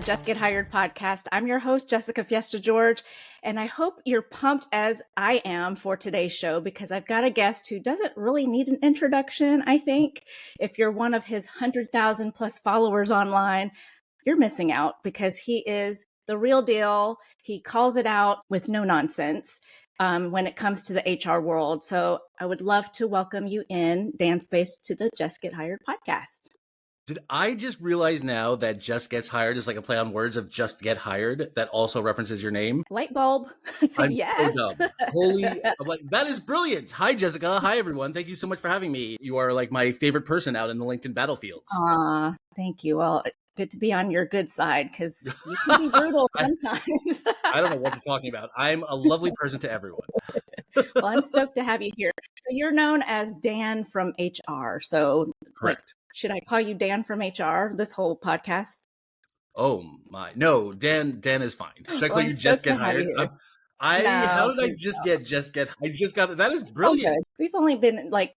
Just Get Hired podcast. I'm your host, Jessica Fiesta George, and I hope you're pumped as I am for today's show because I've got a guest who doesn't really need an introduction, I think. If you're one of his 100,000 plus followers online, you're missing out because he is the real deal. He calls it out with no nonsense when it comes to the HR world. So I would love to welcome you in, Dan Space, to the Just Get Hired podcast. Did I just realize now that Just Gets Hired is like a play on words of Just Get Hired that also references your name? Light bulb. I'm Yes. so dumb. I'm like, that is brilliant. Hi, Jessica. Hi, everyone. Thank you so much for having me. You are like my favorite person out in the LinkedIn battlefields. Aw, thank you. Well, good to be on your good side because you can be brutal sometimes. I don't know what you're talking about. I'm a lovely person to everyone. Well, I'm stoked to have you here. So you're known as Dan from HR. So Correct. Should I call you Dan from HR this whole podcast? Oh my, no, Dan is fine. Should I call you Just Get Hired? How did I just get? I just got it. That is brilliant. We've only been like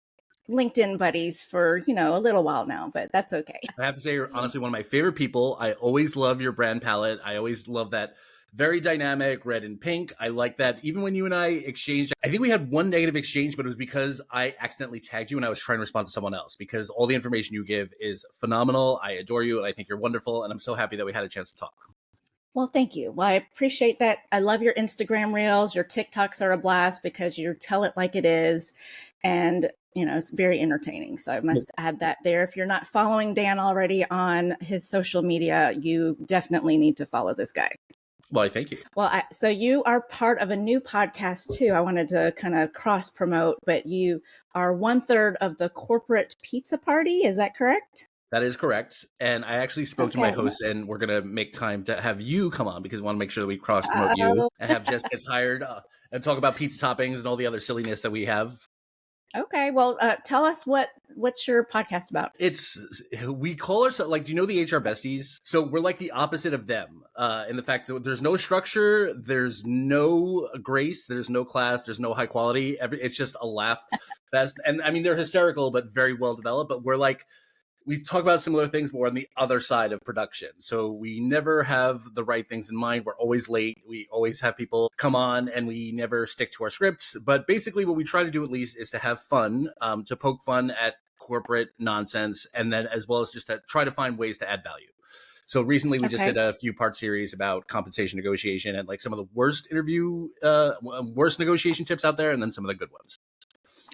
LinkedIn buddies for, a little while now, but that's okay. I have to say, you're honestly one of my favorite people. I always love your brand palette. I always love that. Very dynamic, red and pink. I like that. Even when you and I exchanged, I think we had one negative exchange, but it was because I accidentally tagged you when I was trying to respond to someone else, because all the information you give is phenomenal. I adore you and I think you're wonderful. And I'm so happy that we had a chance to talk. Well, thank you. Well, I appreciate that. I love your Instagram reels. Your TikToks are a blast because you tell it like it is. And, it's very entertaining. So I must add that there. If you're not following Dan already on his social media, you definitely need to follow this guy. Well, thank you. Well, so you are part of a new podcast too. I wanted to kind of cross promote, but you are 1/3 of the corporate pizza party. Is that correct? That is correct. And I actually spoke to my host, and we're going to make time to have you come on because we want to make sure that we cross promote you and have Jess Gets Hired and talk about pizza toppings and all the other silliness that we have. Okay. Well, tell us what's your podcast about? We call ourselves, like, do you know the HR besties? So we're like the opposite of them in the fact that there's no structure, there's no grace, there's no class, there's no high quality. It's just a laugh fest. And I mean, they're hysterical, but very well developed. But we're like, we talk about similar things, but we're on the other side of production. So we never have the right things in mind. We're always late. We always have people come on and we never stick to our scripts. But basically what we try to do at least is to have fun, to poke fun at corporate nonsense, and then as well as just to try to find ways to add value. So recently we just did a few part series about compensation negotiation and like some of the worst negotiation tips out there, and then some of the good ones.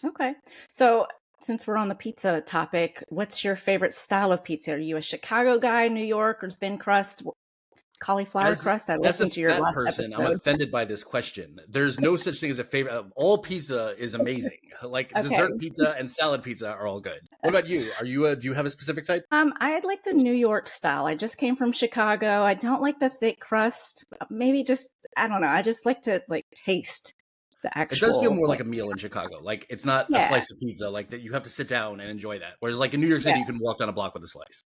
Okay. So since we're on the pizza topic, what's your favorite style of pizza? Are you a Chicago guy, New York, or thin crust, cauliflower crust? I listened to your last episode. I'm offended by this question. There's no such thing as a favorite. All pizza is amazing. Like dessert pizza and salad pizza are all good. What about you? Do you have a specific type? I like the New York style. I just came from Chicago. I don't like the thick crust. Maybe I don't know. I just like to taste the actual. It does feel more like a meal in Chicago. Like it's not a slice of pizza, like that you have to sit down and enjoy that. Whereas like in New York City, you can walk down a block with a slice.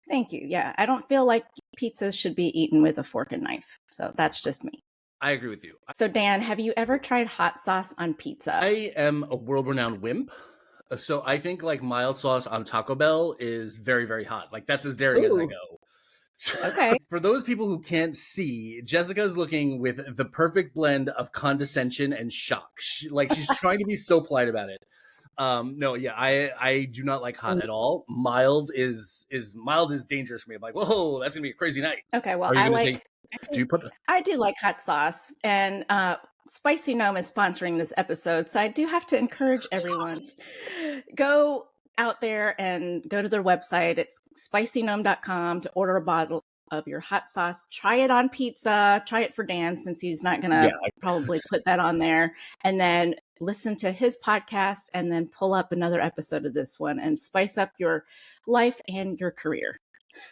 Thank you. Yeah. I don't feel like pizzas should be eaten with a fork and knife. So that's just me. I agree with you. So Dan, have you ever tried hot sauce on pizza? I am a world-renowned wimp. So I think like mild sauce on Taco Bell is very, very hot. Like that's as daring as I go. Okay. For those people who can't see, Jessica's looking with the perfect blend of condescension and shock. She's trying to be so polite about it. I do not like hot at all. Mild is dangerous for me. I'm like, whoa, that's gonna be a crazy night. Okay, well, I do like hot sauce, and Spicy Gnome is sponsoring this episode, so I do have to encourage everyone to go out there and go to their website. It's spicygnome.com to order a bottle of your hot sauce. Try it on pizza. Try it for Dan, since he's not going to probably put that on there. And then listen to his podcast and then pull up another episode of this one and spice up your life and your career.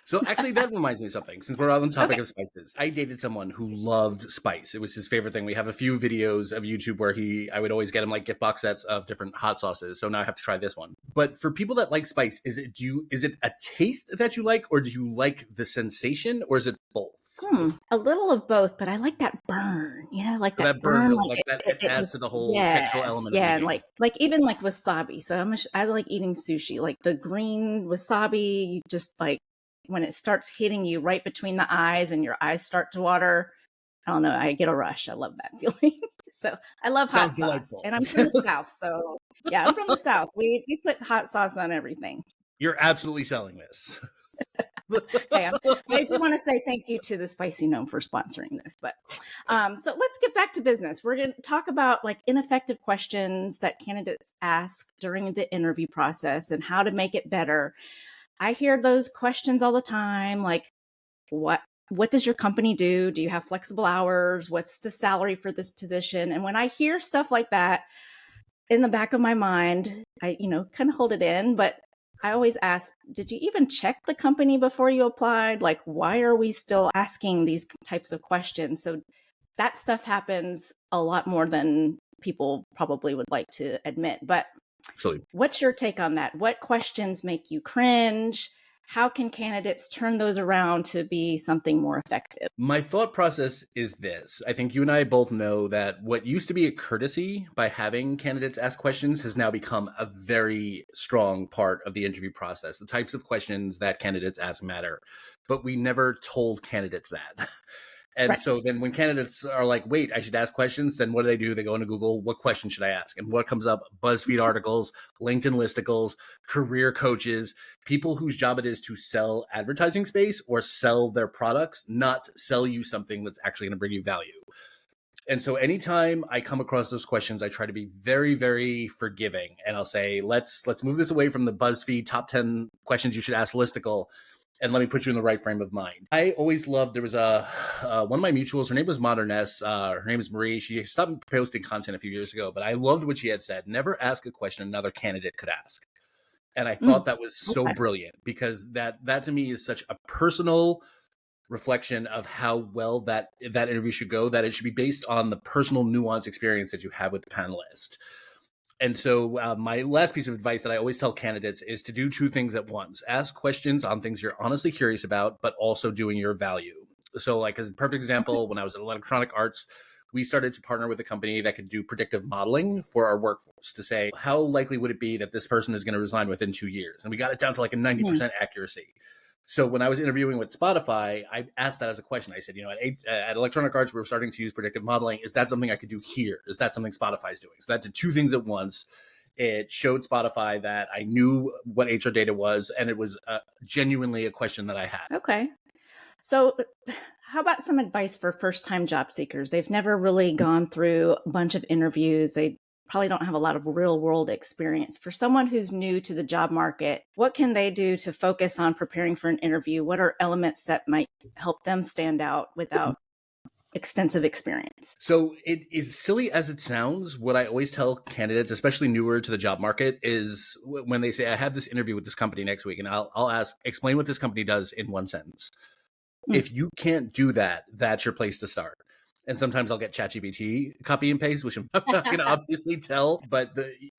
So actually, that reminds me of something. Since we're on the topic of spices, I dated someone who loved spice. It was his favorite thing. We have a few videos of YouTube where I would always get him like gift box sets of different hot sauces. So now I have to try this one. But for people that like spice, is it a taste that you like, or do you like the sensation, or is it both? A little of both, but I like that burn. Like that burn, like that it adds to the whole textural element. Yeah, like even like wasabi. So I like eating sushi. Like the green wasabi, just like when it starts hitting you right between the eyes and your eyes start to water, I don't know, I get a rush. I love that feeling. So I love hot Sounds sauce, delightful. and I'm from the South. So yeah, I'm from the South. We put hot sauce on everything. You're absolutely selling this. Hey, I do want to say thank you to the Spicy Gnome for sponsoring this. But so let's get back to business. We're going to talk about like ineffective questions that candidates ask during the interview process and how to make it better. I hear those questions all the time, like what does your company do? Do you have flexible hours? What's the salary for this position? And when I hear stuff like that, in the back of my mind, I, kind of hold it in, but I always ask, did you even check the company before you applied? Like, why are we still asking these types of questions? So that stuff happens a lot more than people probably would like to admit. But Absolutely. what's your take on that? What questions make you cringe? How can candidates turn those around to be something more effective? My thought process is this. I think you and I both know that what used to be a courtesy by having candidates ask questions has now become a very strong part of the interview process. The types of questions that candidates ask matter, but we never told candidates that. And Right. so then when candidates are like, wait, I should ask questions, then what do? They go into Google, what question should I ask? And what comes up? BuzzFeed articles, LinkedIn listicles, career coaches, people whose job it is to sell advertising space or sell their products, not sell you something that's actually going to bring you value. And so anytime I come across those questions, I try to be very, very forgiving. And I'll say, let's move this away from the BuzzFeed top 10 questions you should ask listicle, and let me put you in the right frame of mind. I always loved, there was one of my mutuals, her name was Modern S, her name is Marie. She stopped posting content a few years ago, but I loved what she had said. Never ask a question another candidate could ask. And I thought that was so brilliant, because that to me is such a personal reflection of how well that interview should go, that it should be based on the personal nuance experience that you have with the panelist. And so my last piece of advice that I always tell candidates is to do two things at once. Ask questions on things you're honestly curious about, but also doing your value. So like as a perfect example, when I was at Electronic Arts, we started to partner with a company that could do predictive modeling for our workforce to say, how likely would it be that this person is going to resign within 2 years? And we got it down to like a 90% accuracy. So when I was interviewing with Spotify, I asked that as a question. I said, at Electronic Arts, we're starting to use predictive modeling. Is that something I could do here? Is that something Spotify's doing? So that did two things at once. It showed Spotify that I knew what HR data was, and it was genuinely a question that I had. Okay. So how about some advice for first-time job seekers? They've never really gone through a bunch of interviews. They probably don't have a lot of real-world experience. For someone who's new to the job market, what can they do to focus on preparing for an interview? What are elements that might help them stand out without extensive experience? So it is silly as it sounds. What I always tell candidates, especially newer to the job market, is when they say, I have this interview with this company next week, and I'll ask, explain what this company does in one sentence. If you can't do that, that's your place to start. And sometimes I'll get ChatGPT copy and paste, which I'm not going to obviously tell. But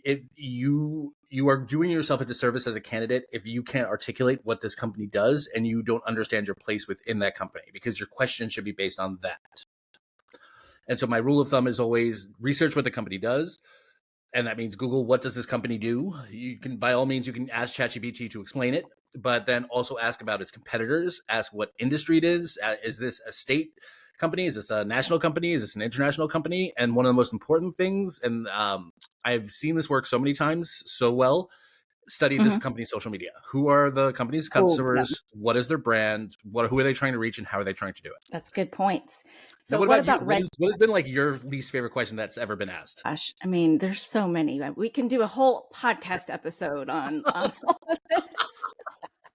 if you are doing yourself a disservice as a candidate if you can't articulate what this company does and you don't understand your place within that company, because your question should be based on that. And so my rule of thumb is always research what the company does. And that means Google, what does this company do? You can, by all means, you can ask ChatGPT to explain it, but then also ask about its competitors, ask what industry it is. Is this a state company? Is this a national company? Is this an international company? And one of the most important things, and I've seen this work so many times so well, study this company's social media. Who are the company's customers? What is their brand? Who are they trying to reach, and how are they trying to do it? That's good points. So now, what about you? What has been like your least favorite question that's ever been asked? Gosh, I mean, there's so many. We can do a whole podcast episode on all of this.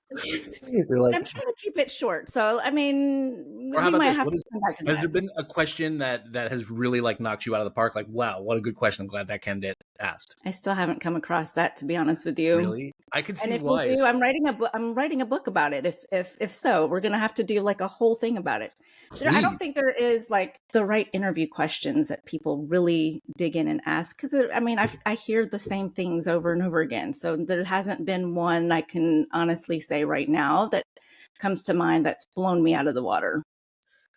Like, I'm trying to keep it short. So, I mean, or how about might this? have to come back to Has that. there been a question that has really like knocked you out of the park? Like, wow, what a good question. I'm glad that candidate asked. I still haven't come across that, to be honest with you. Really? I could see and if why. we do, I'm writing a book about it. If so, we're gonna have to do like a whole thing about it. I don't think there is like the right interview questions that people really dig in and ask, because I mean, I hear the same things over and over again. So there hasn't been one I can honestly say right now that comes to mind that's blown me out of the water.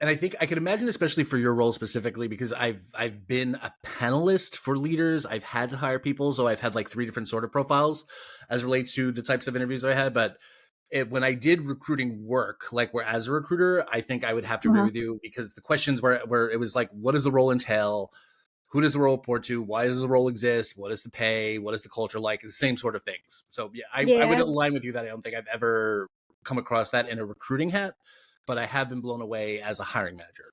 And I think I can imagine, especially for your role specifically, because I've been a panelist for leaders. I've had to hire people, so I've had like 3 different sort of profiles as relates to the types of interviews I had. But when I did recruiting work, like where as a recruiter, I think I would have to agree Mhm. with you, because the questions where it was like, what does the role entail? Who does the role report to? Why does the role exist? What is the pay? What is the culture like? It's the same sort of things. So yeah, I would Yeah. align with you that I don't think I've ever come across that in a recruiting hat, but I have been blown away as a hiring manager.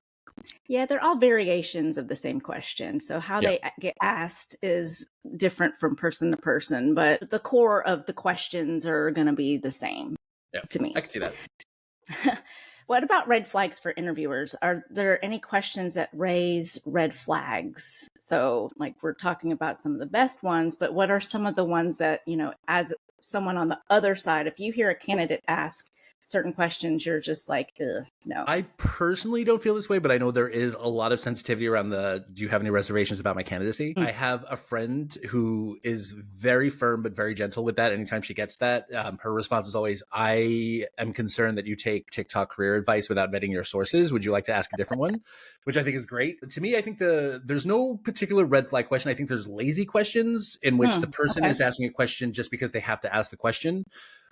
Yeah, they're all variations of the same question. So how Yeah. they get asked is different from person to person, but the core of the questions are going to be the same Yeah. to me. I can see that. What about red flags for interviewers? Are there any questions that raise red flags? So, like, we're talking about some of the best ones, but what are some of the ones that, as someone on the other side, if you hear a candidate ask certain questions, you're just like, ugh, no. I personally don't feel this way, but I know there is a lot of sensitivity around do you have any reservations about my candidacy? Mm. I have a friend who is very firm but very gentle with that. Anytime she gets that, her response is always, I am concerned that you take TikTok career advice without vetting your sources. Would you like to ask a different one? Which I think is great. To me, I think there's no particular red flag question. I think there's lazy questions in which the person Okay. is asking a question just because they have to ask the question.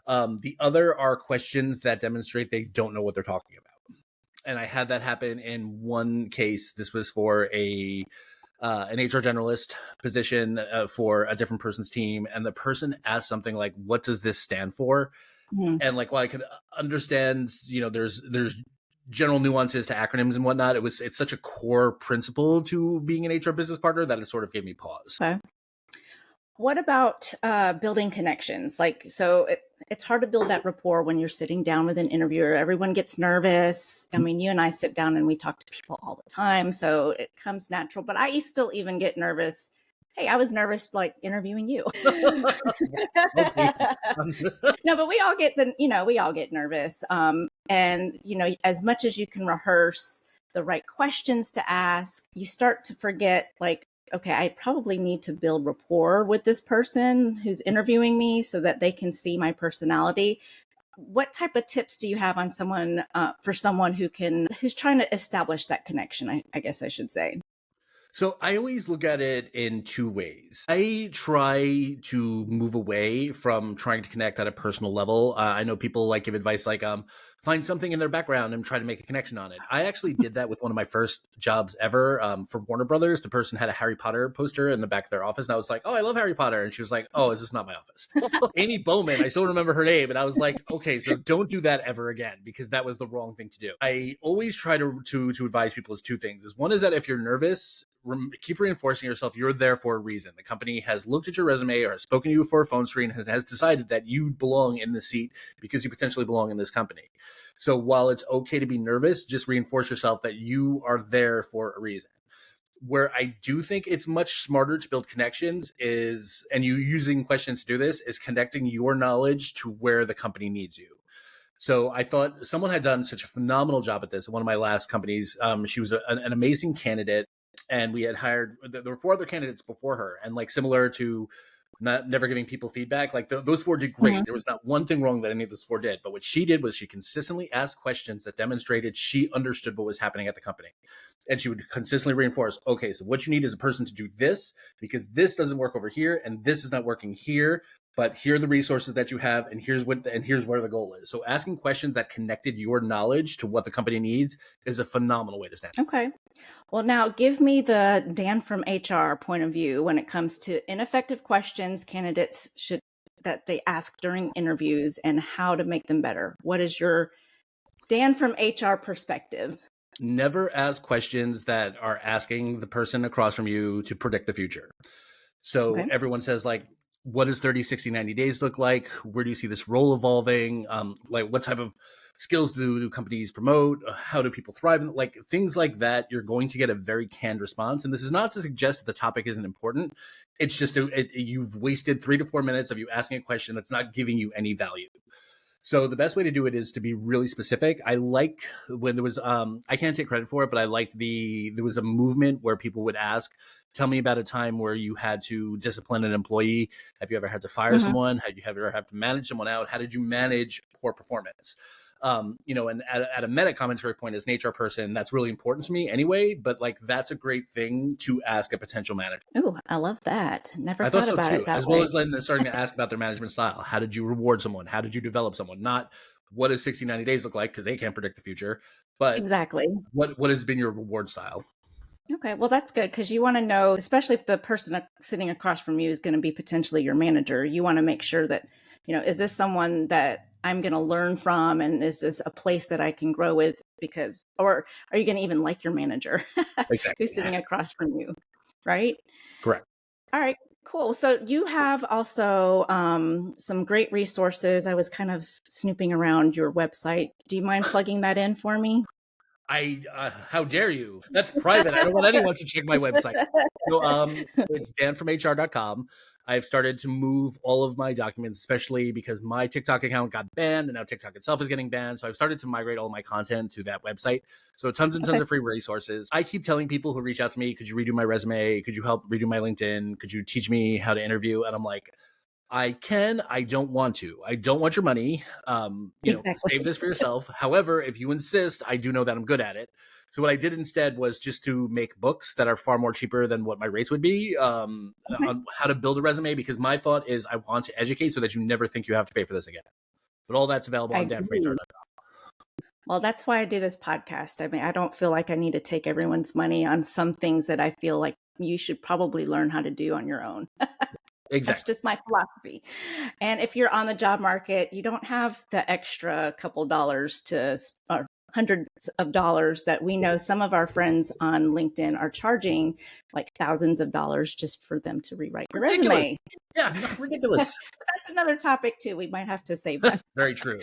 The other are questions that demonstrate they don't know what they're talking about. And I had that happen in one case. This was for an HR generalist position for a different person's team, and the person asked something like, "What does this stand for?" Mhm. And like, while I could understand, there's general nuances to acronyms and whatnot, it's such a core principle to being an HR business partner that it sort of gave me pause. Okay. What about building connections? It's hard to build that rapport when you're sitting down with an interviewer. Everyone gets nervous. I mean, you and I sit down and we talk to people all the time, so it comes natural. But I still even get nervous. Hey, I was nervous like interviewing you. Okay. No, but we all get nervous. And as much as you can rehearse the right questions to ask, you start to forget, like, okay, I probably need to build rapport with this person who's interviewing me so that they can see my personality. What type of tips do you have on someone for someone who's trying to establish that connection? I guess I should say. So I always look at it in two ways. I try to move away from trying to connect at a personal level. I know people like give advice like, find something in their background and try to make a connection on it. I actually did that with one of my first jobs ever, for Warner Brothers. The person had a Harry Potter poster in the back of their office, and I was like, "Oh, I love Harry Potter," and she was like, "Oh, is this not my office?" Amy Bowman, I still remember her name, and I was like, "Okay, so don't do that ever again," because that was the wrong thing to do. I always try to advise people is two things. One is that if you're nervous, keep reinforcing yourself. You're there for a reason. The company has looked at your resume or has spoken to you for a phone screen and has decided that you belong in this seat because you potentially belong in this company. So while it's okay to be nervous, just reinforce yourself that you are there for a reason. Where I do think it's much smarter to build connections is, and you using questions to do this, is connecting your knowledge to where the company needs you. So I thought someone had done such a phenomenal job at this. One of my last companies, she was an amazing candidate, and we had hired. There were four other candidates before her, and like similar to never giving people feedback, like those four did great. There was not one thing wrong that any of those four did. But what she did was she consistently asked questions that demonstrated she understood what was happening at the company, and she would consistently reinforce, okay, so what you need is a person to do this because this doesn't work over here, and this is not working here, but here are the resources that you have, and here's where the goal is. So asking questions that connected your knowledge to what the company needs is a phenomenal way to stand. Okay. Well, now give me the Dan from HR point of view when it comes to ineffective questions candidates should that they ask during interviews and how to make them better. What is your Dan from HR perspective? Never ask questions that are asking the person across from you to predict the future. So Okay. everyone says, like, what does 30, 60, 90 days look like? Where do you see this role evolving? Like, what type of skills do companies promote? How do people thrive? Like, things like that, you're going to get a very canned response. And this is not to suggest that the topic isn't important. It's just you've wasted 3 to 4 minutes of you asking a question that's not giving you any value. So the best way to do it is to be really specific. I like when there was I can't take credit for it, but I liked there was a movement where people would ask, tell me about a time where you had to discipline an employee. Have you ever had to fire Mhm. someone? Have you ever had to manage someone out? How did you manage poor performance? And at a meta commentary point as an HR person, that's really important to me anyway. But like, that's a great thing to ask a potential manager. Oh, I love that. Never I thought thought so about too. it that As well way. as then starting to ask about their management style. How did you reward someone? How did you develop someone? Not what does 60, 90 days look like, because they can't predict the future, but Exactly. what has been your reward style? Okay, well, that's good because you want to know, especially if the person sitting across from you is going to be potentially your manager, you want to make sure that, is this someone that I'm going to learn from? And is this a place that I can grow with? Or are you going to even like your manager Exactly. who's sitting across from you? Right? Correct. All right, cool. So you have also some great resources. I was kind of snooping around your website. Do you mind plugging that in for me? How dare you? That's private. I don't want anyone to check my website. So, it's danfromhr.com. I've started to move all of my documents, especially because my TikTok account got banned and now TikTok itself is getting banned. So I've started to migrate all my content to that website. So tons and tons of free resources. I keep telling people who reach out to me, could you redo my resume? Could you help redo my LinkedIn? Could you teach me how to interview? And I'm like, I can. I don't want to. I don't want your money. Exactly. Save this for yourself. However, if you insist, I do know that I'm good at it. So what I did instead was just to make books that are far more cheaper than what my rates would be on how to build a resume, because my thought is I want to educate so that you never think you have to pay for this again. But all that's available on danfromhr.com. Well, that's why I do this podcast. I mean, I don't feel like I need to take everyone's money on some things that I feel like you should probably learn how to do on your own. Exactly. That's just my philosophy. And if you're on the job market, you don't have the extra couple dollars or hundreds of dollars that we know some of our friends on LinkedIn are charging like thousands of dollars just for them to rewrite your resume. Yeah, ridiculous. That's another topic too. We might have to save that. Very true.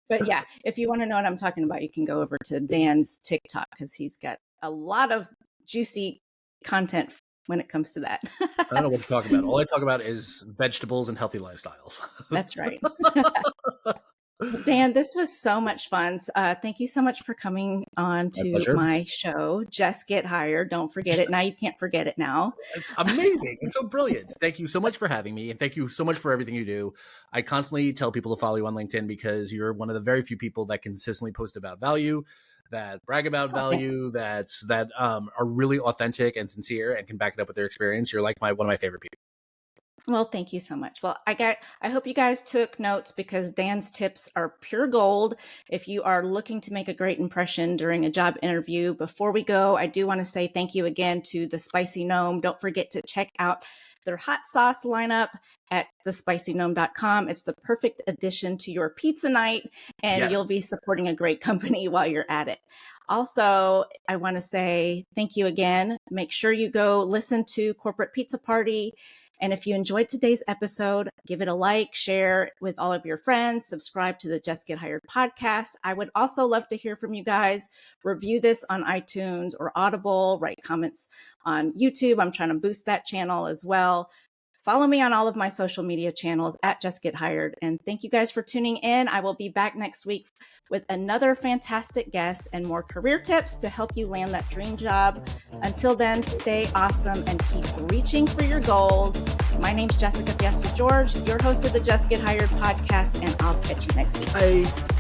But yeah, if you want to know what I'm talking about, you can go over to Dan's TikTok because he's got a lot of juicy content when it comes to that. I don't know what to talk about. All I talk about is vegetables and healthy lifestyles. That's right. Dan, this was so much fun. Thank you so much for coming on to my show, Jess Get Hired. Don't forget it. Now you can't forget it now. It's amazing. It's so brilliant. Thank you so much for having me. And thank you so much for everything you do. I constantly tell people to follow you on LinkedIn because you're one of the very few people that consistently post about value, that brag about value, that are really authentic and sincere and can back it up with their experience. You're like one of my favorite people. Well, thank you so much. Well, I hope you guys took notes because Dan's tips are pure gold if you are looking to make a great impression during a job interview. Before we go, I do want to say thank you again to the Spicy Gnome. Don't forget to check out their hot sauce lineup at thespicygnome.com. It's the perfect addition to your pizza night, and You'll be supporting a great company while you're at it. Also, I want to say thank you again. Make sure you go listen to Corporate Pizza Party. And if you enjoyed today's episode, give it a like, share with all of your friends, subscribe to the Just Get Hired podcast. I would also love to hear from you guys. Review this on iTunes or Audible, write comments on YouTube. I'm trying to boost that channel as well. Follow me on all of my social media channels at Just Get Hired. And thank you guys for tuning in. I will be back next week with another fantastic guest and more career tips to help you land that dream job. Until then, stay awesome and keep reaching for your goals. My name's Jessica Fiesta George, your host of the Just Get Hired podcast, and I'll catch you next week. Bye.